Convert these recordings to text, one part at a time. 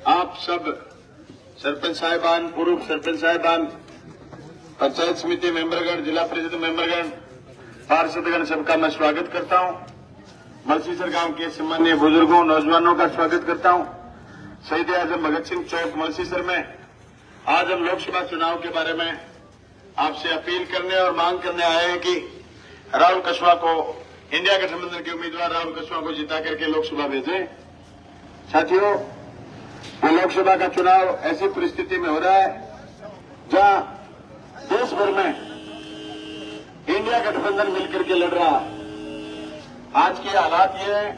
आप सब सरपंच साहिबान, पूर्व सरपंच साहिबान, पंचायत समिति मेंबरगण, जिला परिषद मेंबरगण, पार्षदगण, सबका मैं स्वागत करता हूं। मलसीसर गांव के सम्मानीय बुजुर्गों, नौजवानों का स्वागत करता हूं। शहीद आजम भगत सिंह चौक मलसीसर में आज हम लोकसभा चुनाव के बारे में आपसे अपील करने और मांग करने आए हैं कि राहुल कछवा को, इंडिया गठबंधन के उम्मीदवार राहुल कछवा को जिता करके लोकसभा भेजें। साथियों, ये लोकसभा का चुनाव ऐसी परिस्थिति में हो रहा है जहां देश भर में इंडिया गठबंधन मिलकर के लड़ रहा है। आज के हालात ये हैं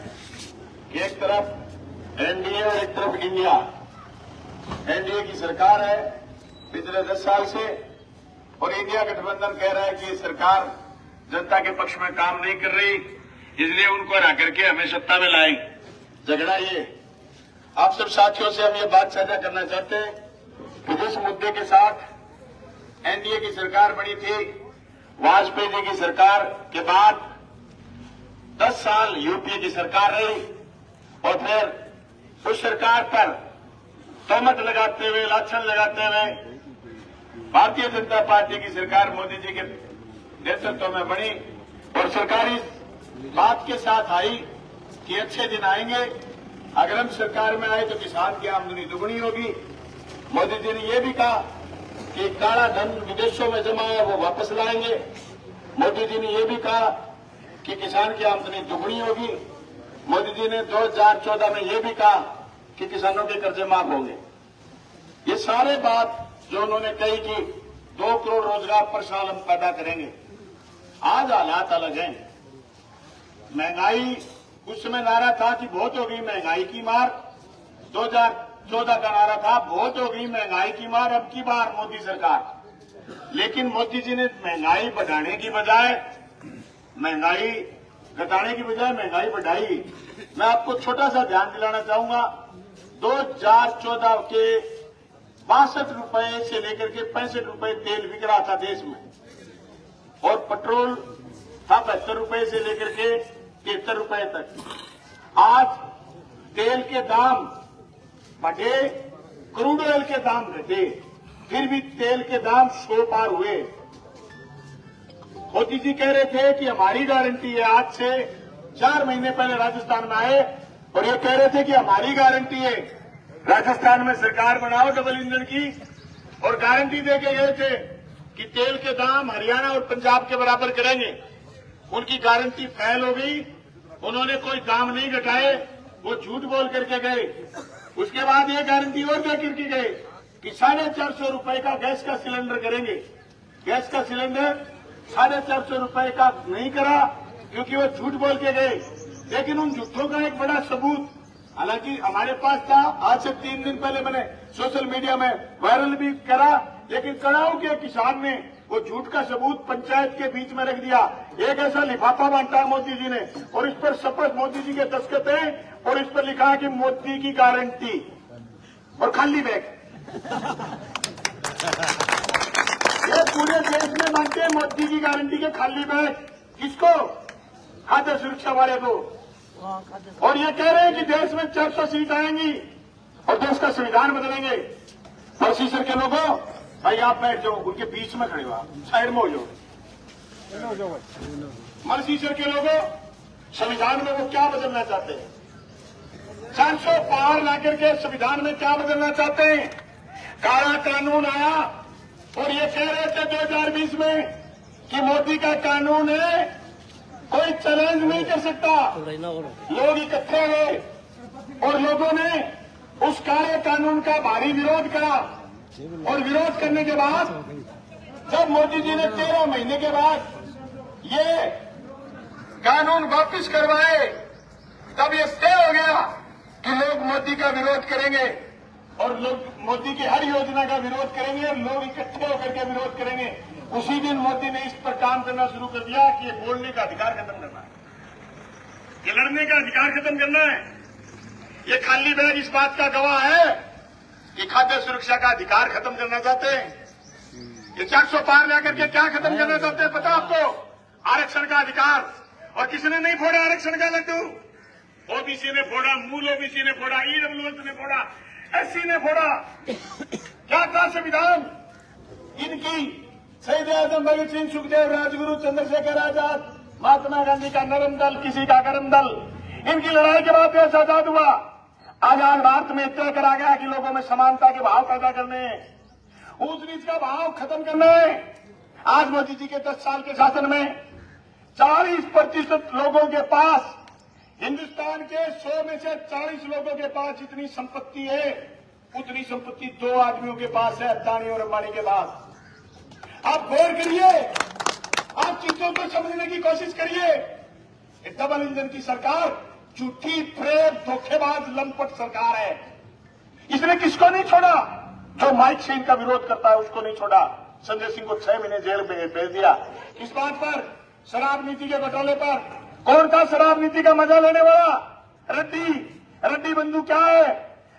कि एक तरफ एनडीए और एक तरफ इंडिया। एनडीए की सरकार है पिछले 10 साल से, और इंडिया गठबंधन कह रहा है कि ये सरकार जनता के पक्ष में काम नहीं कर रही, इसलिए उनको हरा करके हमें सत्ता में लाएंगे। झगड़ा ये। आप सब साथियों से हम ये बात साझा करना चाहते हैं कि जिस मुद्दे के साथ एनडीए की सरकार बनी थी, वाजपेयी जी की सरकार के बाद 10 साल यूपीए की सरकार रही, और फिर उस सरकार पर तोहमत लगाते हुए, लाछन लगाते हुए भारतीय जनता पार्टी की सरकार मोदी जी के नेतृत्व में बनी, और सरकारी बात के साथ आई कि अच्छे दिन आएंगे, अगर हम सरकार में आए तो किसान की आमदनी दुगनी होगी। मोदी जी ने यह भी कहा कि काला धन विदेशों में जमा है वो वापस लाएंगे। मोदी जी ने यह भी कहा कि किसान की आमदनी दुगनी होगी। मोदी जी ने 2014 में यह भी कहा कि किसानों के कर्जे माफ होंगे। ये सारे बात जो उन्होंने कही कि 2 करोड़ रोजगार पर साल हम पैदा करेंगे, आज हालात अलग हैं। महंगाई, उस समय नारा था कि बहुत हो गई महंगाई की मार। 2014 का नारा था बहुत हो गई महंगाई की मार, अब की बार मोदी सरकार। लेकिन मोदी जी ने महंगाई बढ़ाने की बजाय, महंगाई घटाने की बजाय महंगाई बढ़ाई। मैं आपको छोटा सा ध्यान दिलाना चाहूंगा, 2014 के 62 रुपए से लेकर के 65 रुपए तेल बिक रहा था देश में, और पेट्रोल था 72 रुपए से लेकर के 73 रुपए तक। आज तेल के दाम बढ़े, क्रूड ऑयल के दाम घटे, फिर भी तेल के दाम 100 पार हुए। मोदी जी कह रहे थे कि हमारी गारंटी है। आज से 4 महीने पहले राजस्थान में आए और ये कह रहे थे कि हमारी गारंटी है, राजस्थान में सरकार बनाओ डबल इंजन की, और गारंटी दे के गए थे कि तेल के दाम हरियाणा और पंजाब के बराबर करेंगे। उनकी गारंटी फेल हो गई, उन्होंने कोई दाम नहीं घटाए, वो झूठ बोल करके गए। उसके बाद ये गारंटी और दे करके गए कि 450 रुपए का गैस का सिलेंडर करेंगे। गैस का सिलेंडर 450 रुपए का नहीं करा, क्योंकि वो झूठ बोल के गए। लेकिन उन झूठों का एक बड़ा सबूत हालांकि हमारे पास था, आज से 3 दिन पहले मैंने सोशल मीडिया में वायरल भी करा, लेकिन कड़ाऊ के किसान ने वो झूठ का सबूत पंचायत के बीच में रख दिया। एक ऐसा लिफाफा बांटा मोदी जी ने, और इस पर शपथ मोदी जी के दस्तखत हैं, और इस पर लिखा है कि मोदी की गारंटी, और खाली बैग। ये पूरे देश में बांटे मोदी की गारंटी के खाली बैग। किसको? खाद्य सुरक्षा वाले को। और ये कह रहे हैं कि देश में 400 सीट आएंगी और देश का संविधान बदलेंगे। मलसीसर के लोगों, भाई आप बैठ जाओ, उनके बीच में खड़े हो, आप साइड में हो जाओ। मलसीसर के लोगों, संविधान में वो क्या बदलना चाहते हैं? 400 पार ला करके संविधान में क्या बदलना चाहते हैं? काला कानून आया और ये कह रहे थे 2020 में कि मोदी का कानून है, कोई चैलेंज नहीं कर सकता। लोग इकट्ठे हुए और लोगों ने उस काले कानून का भारी विरोध करा, और विरोध करने के बाद जब मोदी जी ने 13 महीने के बाद ये कानून वापस करवाए, तब ये तय हो गया कि लोग मोदी का विरोध करेंगे, और लोग मोदी की हर योजना का विरोध करेंगे, और लोग इकट्ठे होकर के विरोध करेंगे। उसी दिन मोदी ने इस पर काम करना शुरू कर दिया कि ये बोलने का अधिकार खत्म करना है, ये लड़ने का अधिकार खत्म करना है। ये खाली बैग इस बात का गवाह है कि खाद्य सुरक्षा का अधिकार खत्म करना चाहते हैं। ये 400 पार लेकर के क्या खत्म करना चाहते हैं पता आपको? आरक्षण का अधिकार। और किसने नहीं फोड़ा आरक्षण का लड्डू? ओबीसी ने फोड़ा, मूल ओबीसी ने फोड़ा, ईडब्ल्यूएस ने फोड़ा, एससी ने फोड़ा। क्या था संविधान इनकी? शहीद आजम भगत सिंह, सुखदेव, राजगुरु, चंद्रशेखर आजाद, महात्मा गांधी का नरम दल, किसी का गरम दल, इनकी लड़ाई के बाद देश आजाद हुआ। आजाद भारत में तय करा गया कि लोगों में समानता के भाव पैदा करने हैं, ऊंच नीच का भाव खत्म करना है। आज मोदी जी के 10 साल के शासन में 40% लोगों के पास, हिंदुस्तान के 100 में से 40 लोगों के पास जितनी संपत्ति है उतनी संपत्ति 2 आदमियों के पास है, अदानी और अंबानी के पास। आप गौर करिए, आप चीजों को समझने की कोशिश करिए। डबल इंजन की सरकार झूठी, प्रेम, धोखेबाज, लंपट सरकार है। इसने किसको नहीं छोड़ा? जो माइक से इनका विरोध करता है उसको नहीं छोड़ा। संजय सिंह को 6 महीने जेल में भेज दिया। इस बात पर, शराब नीति के घोटाले पर, कौन था शराब नीति का मजा लेने वाला? रेड्डी बंधु क्या है?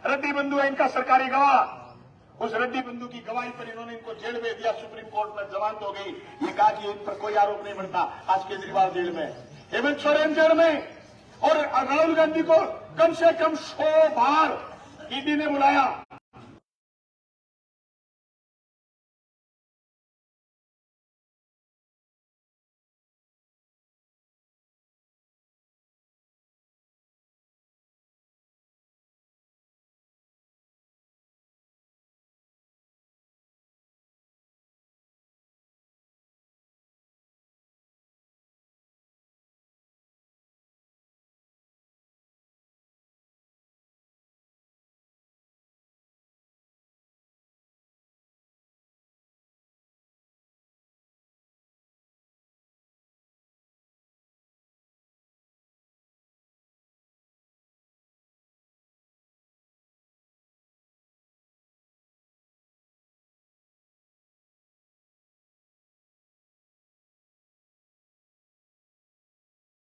रेड्डी बंधु है इनका सरकारी गवाह। उस रेड्डी बंधु की गवाही पर इन्होंने इनको जेल भेज दिया। सुप्रीम कोर्ट में जमानत हो गई। ये कहा कि इन पर कोई आरोप नहीं बनता। आज केजरीवाल जेल में, हेमंत सोरेन जेल में, और राहुल गांधी को कम से कम 100 बार ईडी ने बुलाया।